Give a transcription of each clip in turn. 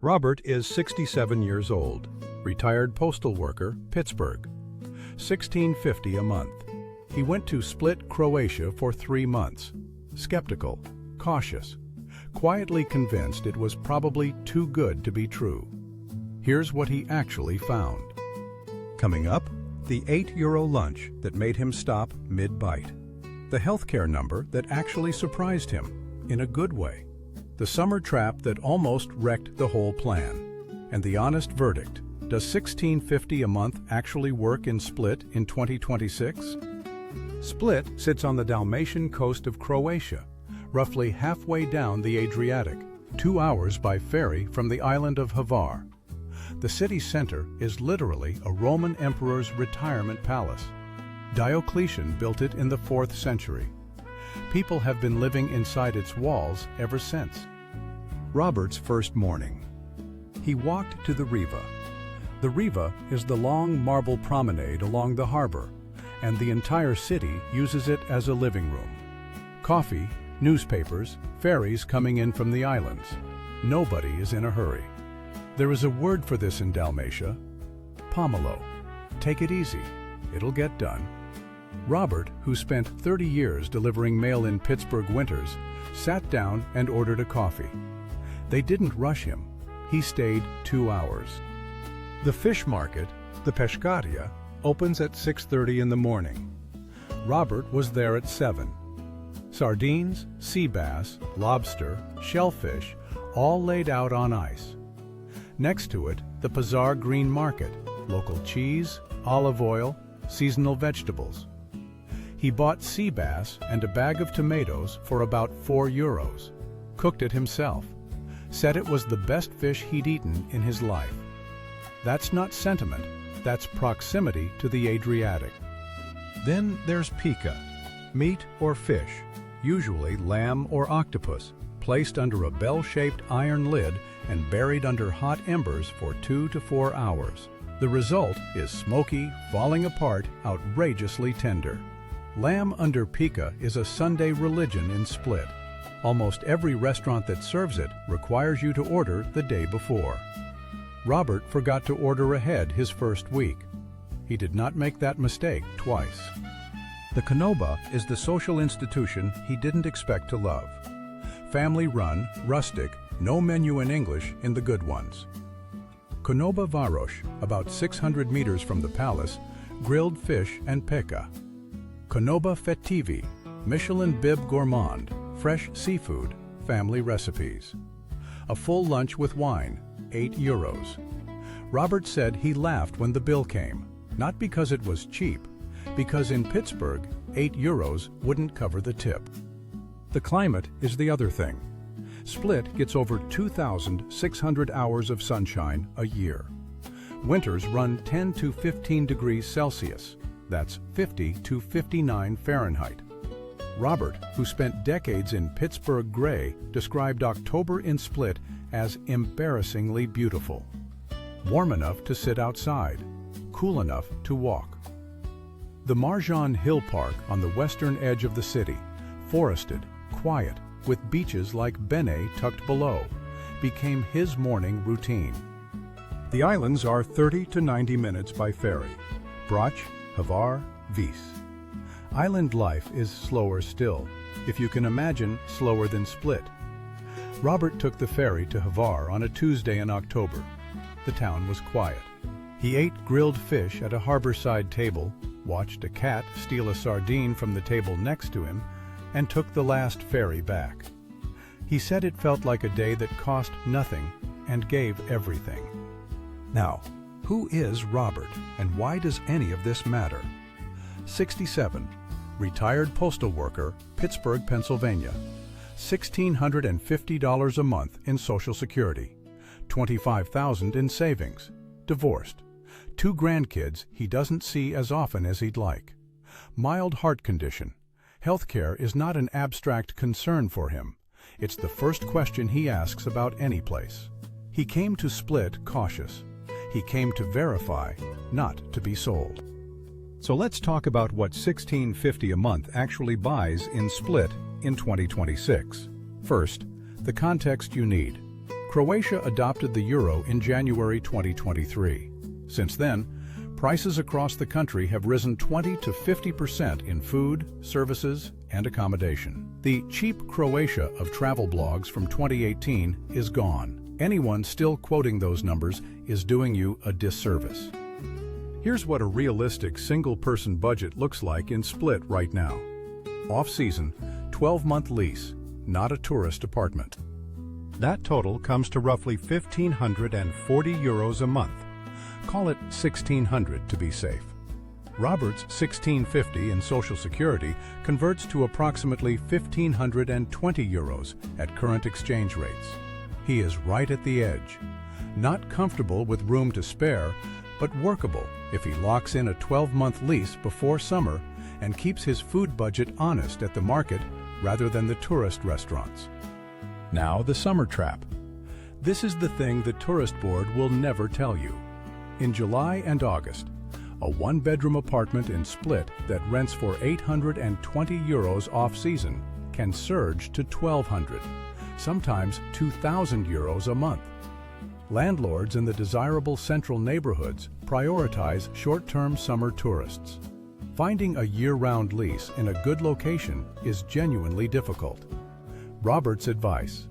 Robert is 67 years old, retired postal worker, Pittsburgh. $16.50 a month. He went to Split, Croatia for 3 months. Skeptical, cautious, quietly convinced it was probably too good to be true. Here's what he actually found. Coming up, the €8 lunch that made him stop mid-bite. The healthcare number that actually surprised him, in a good way. The summer trap that almost wrecked the whole plan. And the honest verdict, does $16.50 a month actually work in Split in 2026? Split sits on the Dalmatian coast of Croatia, roughly halfway down the Adriatic, 2 hours by ferry from the island of Hvar. The city center is literally a Roman emperor's retirement palace. Diocletian built it in the 4th century. People have been living inside its walls ever since. Robert's first morning. He walked to the Riva. The Riva is the long marble promenade along the harbor, and the entire city uses it as a living room. Coffee, newspapers, ferries coming in from the islands. Nobody is in a hurry. There is a word for this in Dalmatia, pomelo. Take it easy, it'll get done. Robert, who spent 30 years delivering mail in Pittsburgh winters, sat down and ordered a coffee. They didn't rush him. He stayed 2 hours. The fish market, the Peškarija, opens at 6:30 in the morning. Robert was there at 7. Sardines, sea bass, lobster, shellfish, all laid out on ice. Next to it, the Pazar Green Market, local cheese, olive oil, seasonal vegetables. He bought sea bass and a bag of tomatoes for about €4. Cooked it himself. Said it was the best fish he'd eaten in his life. That's not sentiment, that's proximity to the Adriatic. Then there's Peka, meat or fish, usually lamb or octopus, placed under a bell-shaped iron lid and buried under hot embers for 2 to 4 hours. The result is smoky, falling apart, outrageously tender. Lamb under Peka is a Sunday religion in Split. Almost every restaurant that serves it requires you to order the day before. Robert forgot to order ahead his first week. He did not make that mistake twice. The konoba is the social institution he didn't expect to love. Family-run, rustic, no menu in English in the good ones. Konoba Varosh, about 600 meters from the palace, grilled fish and Peka. Konoba Fetivi, Michelin bib gourmand, fresh seafood, family recipes. A full lunch with wine, €8. Robert said he laughed when the bill came, not because it was cheap, because in Pittsburgh, €8 wouldn't cover the tip. The climate is the other thing. Split gets over 2,600 hours of sunshine a year. Winters run 10 to 15 degrees Celsius. That's 50 to 59 Fahrenheit. Robert, who spent decades in Pittsburgh gray, described October in Split as embarrassingly beautiful. Warm enough to sit outside, cool enough to walk. The Marjan Hill Park on the western edge of the city, forested, quiet, with beaches like Bene tucked below, became his morning routine. The islands are 30 to 90 minutes by ferry. Brach, Hvar, Vis. Island life is slower still, if you can imagine slower than Split. Robert took the ferry to Hvar on a Tuesday in October. The town was quiet. He ate grilled fish at a harborside table, watched a cat steal a sardine from the table next to him, and took the last ferry back. He said it felt like a day that cost nothing and gave everything. Now, who is Robert, and why does any of this matter? 67, retired postal worker, Pittsburgh, Pennsylvania. $1,650 a month in Social Security, $25,000 in savings, divorced, 2 grandkids he doesn't see as often as he'd like. Mild heart condition. Healthcare is not an abstract concern for him. It's the first question he asks about any place. He came to Split cautious. He came to verify, not to be sold. So let's talk about what $16.50 a month actually buys in Split in 2026. First, the context you need. Croatia adopted the euro in January 2023. Since then, prices across the country have risen 20 to 50% in food, services, and accommodation. The cheap Croatia of travel blogs from 2018 is gone. Anyone still quoting those numbers is doing you a disservice. Here's what a realistic single-person budget looks like in Split right now. Off-season, 12-month lease, not a tourist apartment. That total comes to roughly 1,540 euros a month. Call it 1,600 to be safe. Robert's 1,650 in Social Security converts to approximately 1,520 euros at current exchange rates. He is right at the edge. Not comfortable with room to spare, but workable if he locks in a 12-month lease before summer and keeps his food budget honest at the market rather than the tourist restaurants. Now the summer trap. This is the thing the tourist board will never tell you. In July and August, a one-bedroom apartment in Split that rents for 820 euros off-season can surge to 1,200, sometimes 2,000 euros a month. Landlords in the desirable central neighborhoods prioritize short-term summer tourists. Finding a year-round lease in a good location is genuinely difficult. Robert's advice: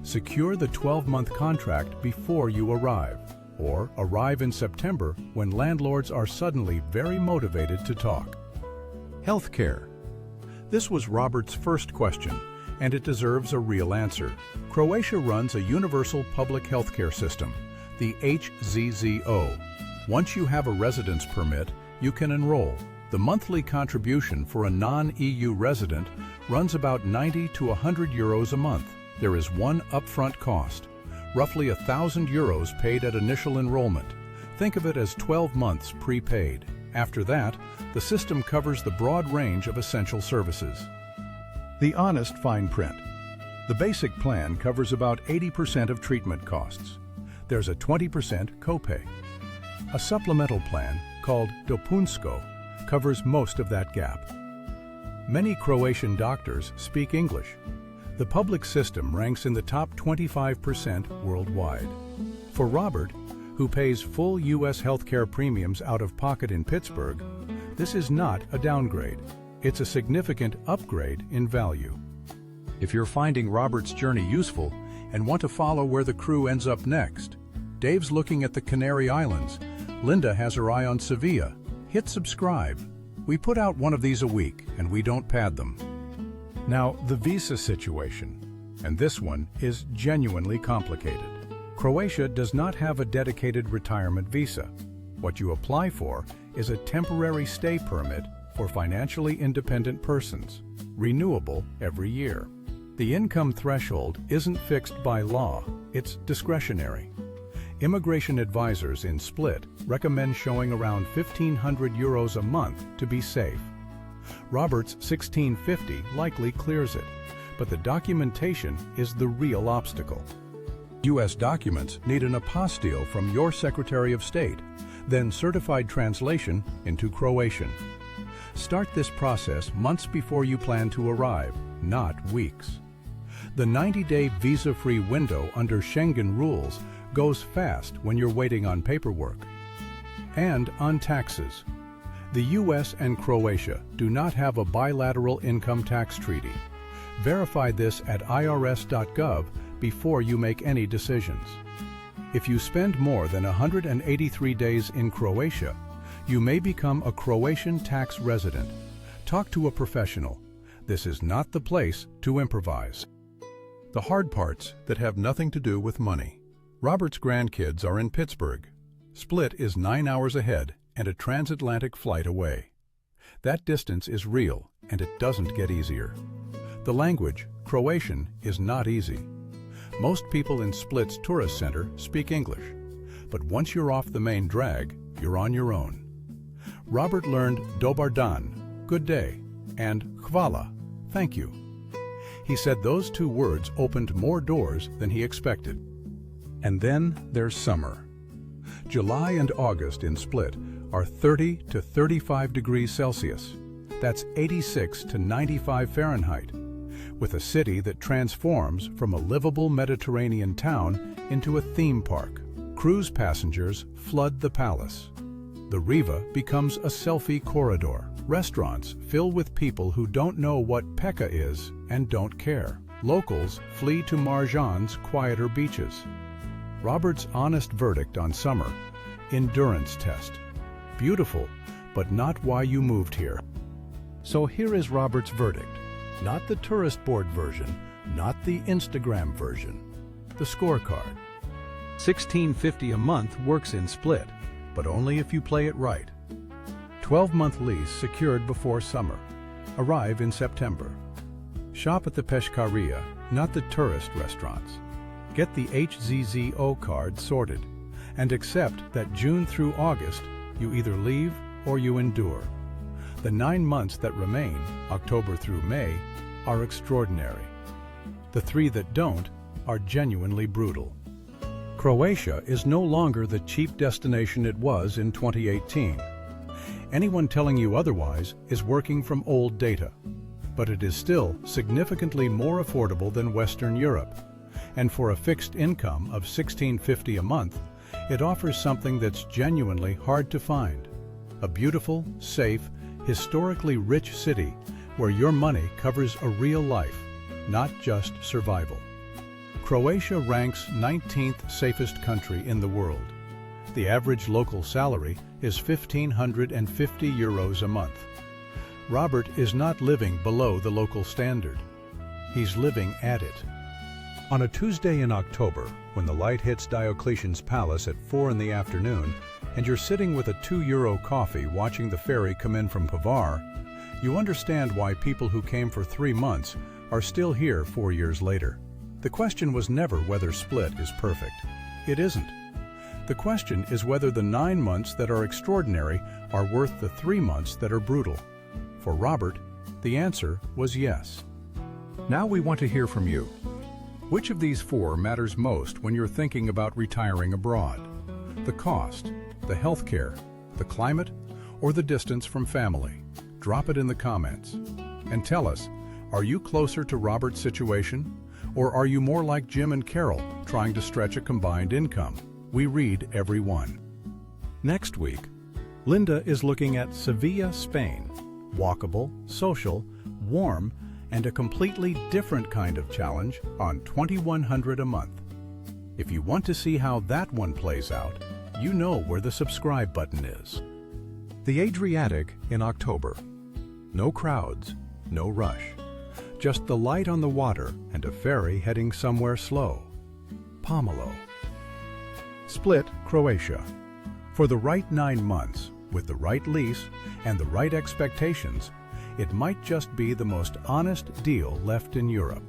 secure the 12-month contract before you arrive, or arrive in September when landlords are suddenly very motivated to talk. Healthcare. This was Robert's first question, and it deserves a real answer. Croatia runs a universal public healthcare system, the HZZO. Once you have a residence permit, you can enroll. The monthly contribution for a non-EU resident runs about 90 to 100 euros a month. There is one upfront cost, roughly 1,000 euros paid at initial enrollment. Think of it as 12 months prepaid. After that, the system covers the broad range of essential services. The honest fine print. The basic plan covers about 80% of treatment costs. There's a 20% copay. A supplemental plan, called Dopunsko, covers most of that gap. Many Croatian doctors speak English. The public system ranks in the top 25% worldwide. For Robert, who pays full U.S. healthcare premiums out of pocket in Pittsburgh, this is not a downgrade. It's a significant upgrade in value. If you're finding Robert's journey useful and want to follow where the crew ends up next, Dave's looking at the Canary Islands, Linda has her eye on Sevilla. Hit subscribe. We put out one of these a week, and we don't pad them. Now, the visa situation, and this one is genuinely complicated. Croatia does not have a dedicated retirement visa. What you apply for is a temporary stay permit for financially independent persons, renewable every year. The income threshold isn't fixed by law, it's discretionary. Immigration advisors in Split recommend showing around 1,500 euros a month to be safe. Robert's 1,650 likely clears it, but the documentation is the real obstacle. U.S. documents need an apostille from your Secretary of State, then certified translation into Croatian. Start this process months before you plan to arrive, not weeks. The 90-day visa-free window under Schengen rules goes fast when you're waiting on paperwork. And on taxes. The U.S. and Croatia do not have a bilateral income tax treaty. Verify this at irs.gov before you make any decisions. If you spend more than 183 days in Croatia, you may become a Croatian tax resident. Talk to a professional. This is not the place to improvise. The hard parts that have nothing to do with money. Robert's grandkids are in Pittsburgh. Split is 9 hours ahead and a transatlantic flight away. That distance is real, and it doesn't get easier. The language, Croatian, is not easy. Most people in Split's tourist center speak English, but once you're off the main drag, you're on your own. Robert learned Dobar dan, good day, and hvala, thank you. He said those two words opened more doors than he expected. And then there's summer. July and August in Split are 30 to 35 degrees Celsius. That's 86 to 95 Fahrenheit. With a city that transforms from a livable Mediterranean town into a theme park. Cruise passengers flood the palace. The Riva becomes a selfie corridor. Restaurants fill with people who don't know what Peka is and don't care. Locals flee to Marjan's quieter beaches. Robert's honest verdict on summer: endurance test. Beautiful, but not why you moved here. So here is Robert's verdict. Not the tourist board version, not the Instagram version. The scorecard. $16.50 a month works in Split, but only if you play it right. 12-month lease secured before summer. Arrive in September. Shop at the Peškarija, not the tourist restaurants. Get the HZZO card sorted, and accept that June through August, you either leave or you endure. The 9 months that remain, October through May, are extraordinary. The 3 that don't are genuinely brutal. Croatia is no longer the cheap destination it was in 2018. Anyone telling you otherwise is working from old data. But it is still significantly more affordable than Western Europe. And for a fixed income of $16.50 a month, it offers something that's genuinely hard to find. A beautiful, safe, historically rich city where your money covers a real life, not just survival. Croatia ranks 19th safest country in the world. The average local salary is €1,550 a month. Robert is not living below the local standard. He's living at it. On a Tuesday in October, when the light hits Diocletian's palace at 4 in the afternoon, and you're sitting with a €2 coffee watching the ferry come in from Pavar, you understand why people who came for 3 months are still here 4 years later. The question was never whether Split is perfect. It isn't. The question is whether the 9 months that are extraordinary are worth the 3 months that are brutal. For Robert, the answer was yes. Now we want to hear from you. Which of these 4 matters most when you're thinking about retiring abroad? The cost, the healthcare, the climate, or the distance from family? Drop it in the comments. And tell us, are you closer to Robert's situation? Or are you more like Jim and Carol, trying to stretch a combined income? We read every one. Next week, Linda is looking at Sevilla, Spain. Walkable, social, warm, and a completely different kind of challenge on $2,100 a month. If you want to see how that one plays out, you know where the subscribe button is. The Adriatic in October. No crowds, no rush. Just the light on the water and a ferry heading somewhere slow. Pomelo. Split, Croatia. For the right 9 months, with the right lease and the right expectations, it might just be the most honest deal left in Europe.